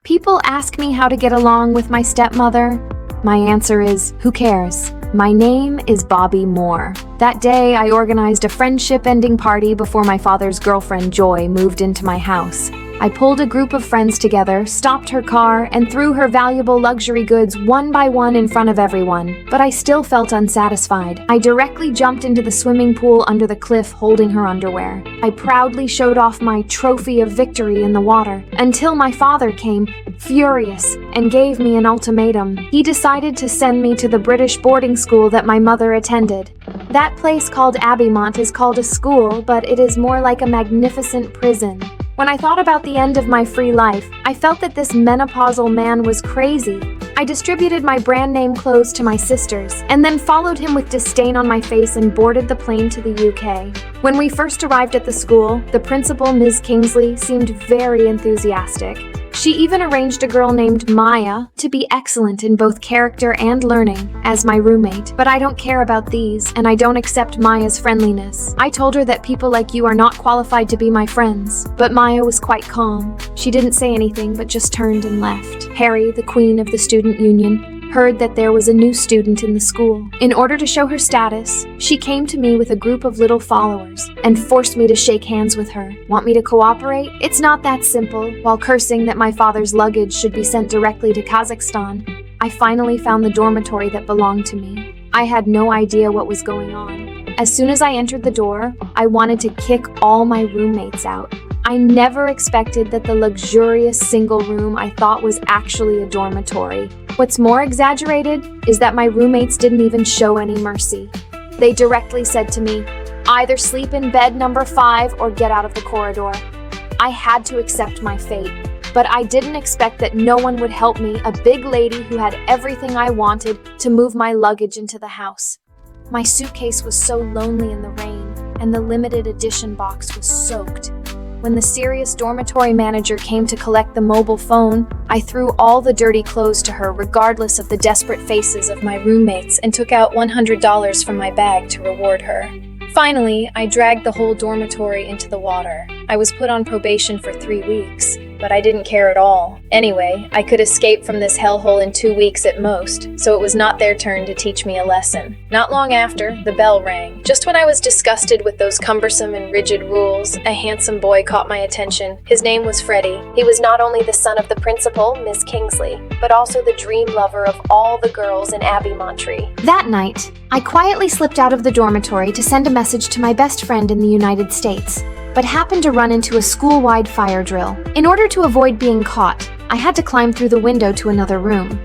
People ask me how to get along with my stepmother. My answer is, who cares? My name is Bobby Moore. That day, I organized a friendship-ending party before my father's girlfriend, Joy, moved into my house. I pulled a group of friends together, stopped her car, and threw her valuable luxury goods one by one in front of everyone. But I still felt unsatisfied. I directly jumped into the swimming pool under the cliff holding her underwear. I proudly showed off my trophy of victory in the water, until my father came, furious, and gave me an ultimatum. He decided to send me to the British boarding school that my mother attended. That place called Abbymont is called a school, but it is more like a magnificent prison. When I thought about the end of my free life, I felt that this menopausal man was crazy. I distributed my brand name clothes to my sisters, and then followed him with disdain on my face and boarded the plane to the UK. When we first arrived at the school, the principal, Ms. Kingsley, seemed very enthusiastic. She even arranged a girl named Maya to be excellent in both character and learning as my roommate. But I don't care about these, and I don't accept Maya's friendliness. I told her that people like you are not qualified to be my friends. But Maya was quite calm. She didn't say anything, but just turned and left. Harry, the queen of the student union, heard that there was a new student in the school. In order to show her status, she came to me with a group of little followers and forced me to shake hands with her. Want me to cooperate? It's not that simple. While cursing that my father's luggage should be sent directly to Kazakhstan, I finally found the dormitory that belonged to me. I had no idea what was going on. As soon as I entered the door, I wanted to kick all my roommates out. I never expected that the luxurious single room I thought was actually a dormitory. What's more exaggerated is that my roommates didn't even show any mercy. They directly said to me, either sleep in bed number 5 or get out of the corridor. I had to accept my fate, but I didn't expect that no one would help me, a big lady who had everything I wanted, to move my luggage into the house. My suitcase was so lonely in the rain, and the limited edition box was soaked. When the serious dormitory manager came to collect the mobile phone, I threw all the dirty clothes to her regardless of the desperate faces of my roommates and took out $100 from my bag to reward her. Finally, I dragged the whole dormitory into the water. I was put on probation for 3 weeks, but I didn't care at all. Anyway, I could escape from this hellhole in 2 weeks at most, so it was not their turn to teach me a lesson. Not long after, the bell rang. Just when I was disgusted with those cumbersome and rigid rules, a handsome boy caught my attention. His name was Freddie. He was not only the son of the principal, Miss Kingsley, but also the dream lover of all the girls in Abbymont. That night, I quietly slipped out of the dormitory to send a message to my best friend in the United States, but happened to run into a school-wide fire drill. In order to avoid being caught, I had to climb through the window to another room.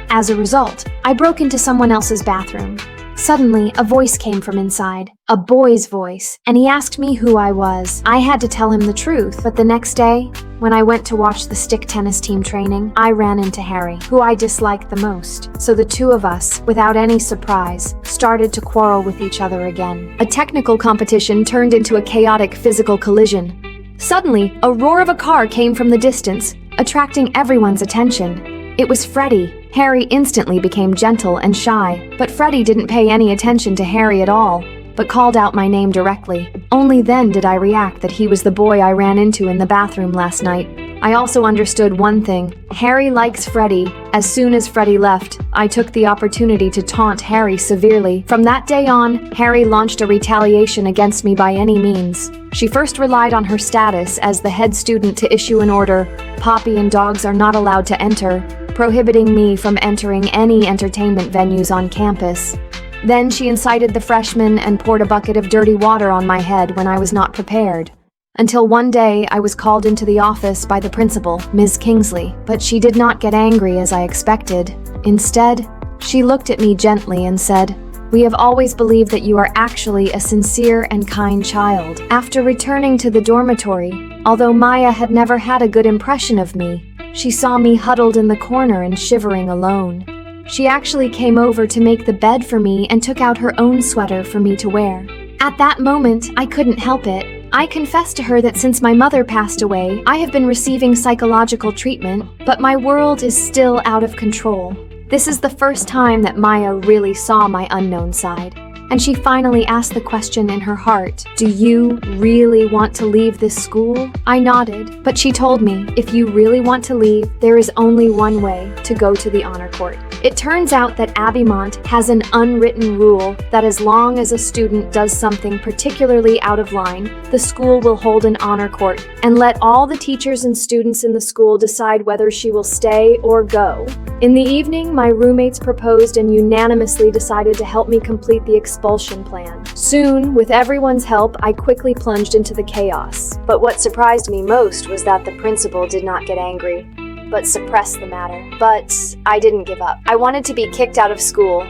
As a result, I broke into someone else's bathroom. Suddenly, a voice came from inside, a boy's voice, and he asked me who I was. I had to tell him the truth, but the next day, when I went to watch the stick tennis team training, I ran into Harry, who I disliked the most. So the two of us, without any surprise, started to quarrel with each other again. A technical competition turned into a chaotic physical collision. Suddenly, a roar of a car came from the distance, attracting everyone's attention. It was Freddie. Harry instantly became gentle and shy, but Freddie didn't pay any attention to Harry at all, but called out my name directly. Only then did I react that he was the boy I ran into in the bathroom last night. I also understood one thing. Harry likes Freddie. As soon as Freddie left, I took the opportunity to taunt Harry severely. From that day on, Harry launched a retaliation against me by any means. She first relied on her status as the head student to issue an order, Poppy and dogs are not allowed to enter, prohibiting me from entering any entertainment venues on campus. Then she incited the freshmen and poured a bucket of dirty water on my head when I was not prepared. Until one day I was called into the office by the principal, Ms. Kingsley, but she did not get angry as I expected. Instead, she looked at me gently and said, "We have always believed that you are actually a sincere and kind child." After returning to the dormitory, although Maya had never had a good impression of me, she saw me huddled in the corner and shivering alone. She actually came over to make the bed for me and took out her own sweater for me to wear. At that moment, I couldn't help it. I confessed to her that since my mother passed away, I have been receiving psychological treatment, but my world is still out of control. This is the first time that Maya really saw my unknown side. and she finally asked the question in her heart, "Do you really want to leave this school?" I nodded, but she told me, "If you really want to leave, there is only one way: to go to the honor court." It turns out that Abbymont has an unwritten rule that as long as a student does something particularly out of line, the school will hold an honor court and let all the teachers and students in the school decide whether she will stay or go. In the evening, my roommates proposed and unanimously decided to help me complete the expulsion plan. Soon, with everyone's help, I quickly plunged into the chaos. But what surprised me most was that the principal did not get angry, but suppressed the matter. But I didn't give up. I wanted to be kicked out of school,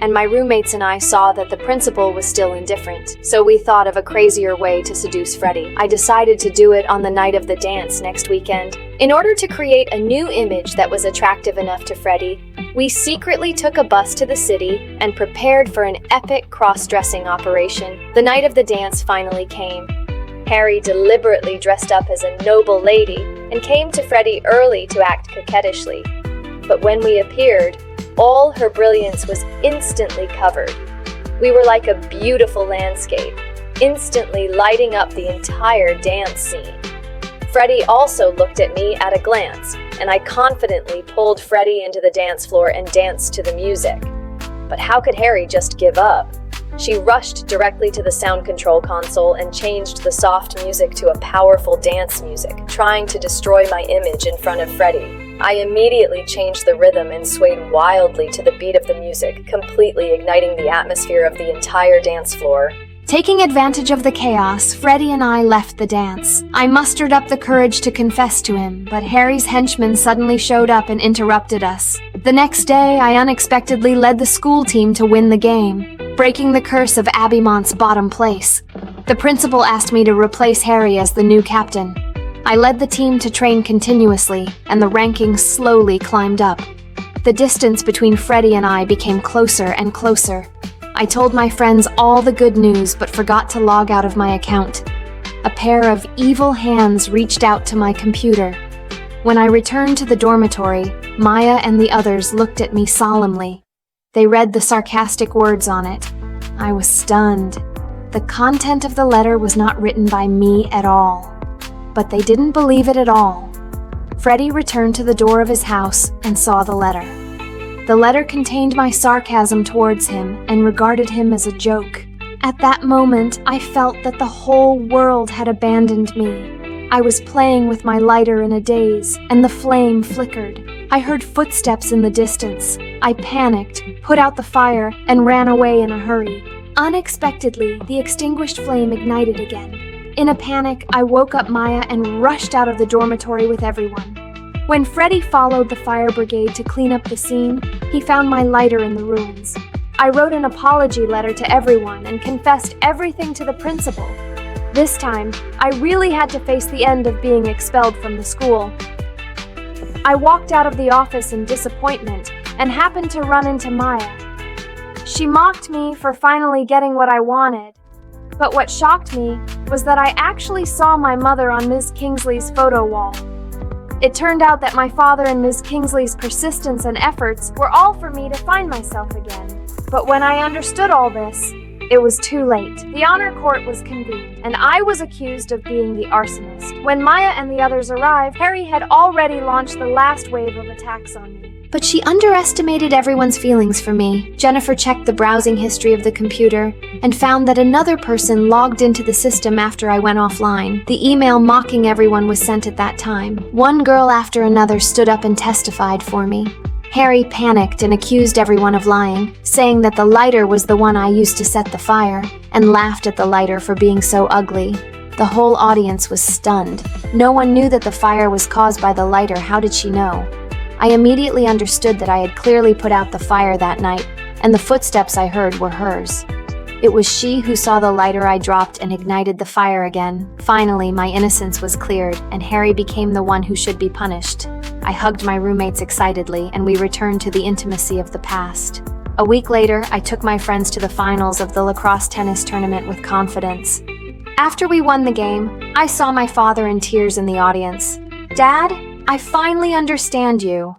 and my roommates and I saw that the principal was still indifferent. So we thought of a crazier way to seduce Freddie. I decided to do it on the night of the dance next weekend. In order to create a new image that was attractive enough to Freddie, we secretly took a bus to the city and prepared for an epic cross-dressing operation. The night of the dance finally came. Harry deliberately dressed up as a noble lady and came to Freddie early to act coquettishly. But when we appeared, all her brilliance was instantly covered. We were like a beautiful landscape, instantly lighting up the entire dance scene. Freddie also looked at me at a glance, and I confidently pulled Freddie into the dance floor and danced to the music. But how could Harry just give up? She rushed directly to the sound control console and changed the soft music to a powerful dance music, trying to destroy my image in front of Freddie. I immediately changed the rhythm and swayed wildly to the beat of the music, completely igniting the atmosphere of the entire dance floor. Taking advantage of the chaos, Freddie and I left the dance. I mustered up the courage to confess to him, but Harry's henchmen suddenly showed up and interrupted us. The next day, I unexpectedly led the school team to win the game, breaking the curse of Abbymont's bottom place. The principal asked me to replace Harry as the new captain. I led the team to train continuously, and the rankings slowly climbed up. The distance between Freddie and I became closer and closer. I told my friends all the good news but forgot to log out of my account. A pair of evil hands reached out to my computer. When I returned to the dormitory, Maya and the others looked at me solemnly. They read the sarcastic words on it. I was stunned. The content of the letter was not written by me at all. But they didn't believe it at all. Freddie returned to the door of his house and saw the letter. The letter contained my sarcasm towards him and regarded him as a joke. At that moment, I felt that the whole world had abandoned me. I was playing with my lighter in a daze, and the flame flickered. I heard footsteps in the distance. I panicked, put out the fire, and ran away in a hurry. Unexpectedly, the extinguished flame ignited again. In a panic, I woke up Maya and rushed out of the dormitory with everyone. When Freddie followed the fire brigade to clean up the scene, he found my lighter in the ruins. I wrote an apology letter to everyone and confessed everything to the principal. This time, I really had to face the end of being expelled from the school. I walked out of the office in disappointment and happened to run into Maya. She mocked me for finally getting what I wanted. But what shocked me was that I actually saw my mother on Ms. Kingsley's photo wall. It turned out that my father and Ms. Kingsley's persistence and efforts were all for me to find myself again. But when I understood all this, it was too late. The honor court was convened, and I was accused of being the arsonist. When Maya and the others arrived, Harry had already launched the last wave of attacks on me. But she underestimated everyone's feelings for me. Jennifer checked the browsing history of the computer and found that another person logged into the system after I went offline. The email mocking everyone was sent at that time. One girl after another stood up and testified for me. Harry panicked and accused everyone of lying, saying that the lighter was the one I used to set the fire, and laughed at the lighter for being so ugly. The whole audience was stunned. No one knew that the fire was caused by the lighter. How did she know? I immediately understood that I had clearly put out the fire that night, and the footsteps I heard were hers. It was she who saw the lighter I dropped and ignited the fire again. Finally, my innocence was cleared, and Harry became the one who should be punished. I hugged my roommates excitedly, and we returned to the intimacy of the past. A week later, I took my friends to the finals of the lacrosse tennis tournament with confidence. After we won the game, I saw my father in tears in the audience. "Dad, I finally understand you."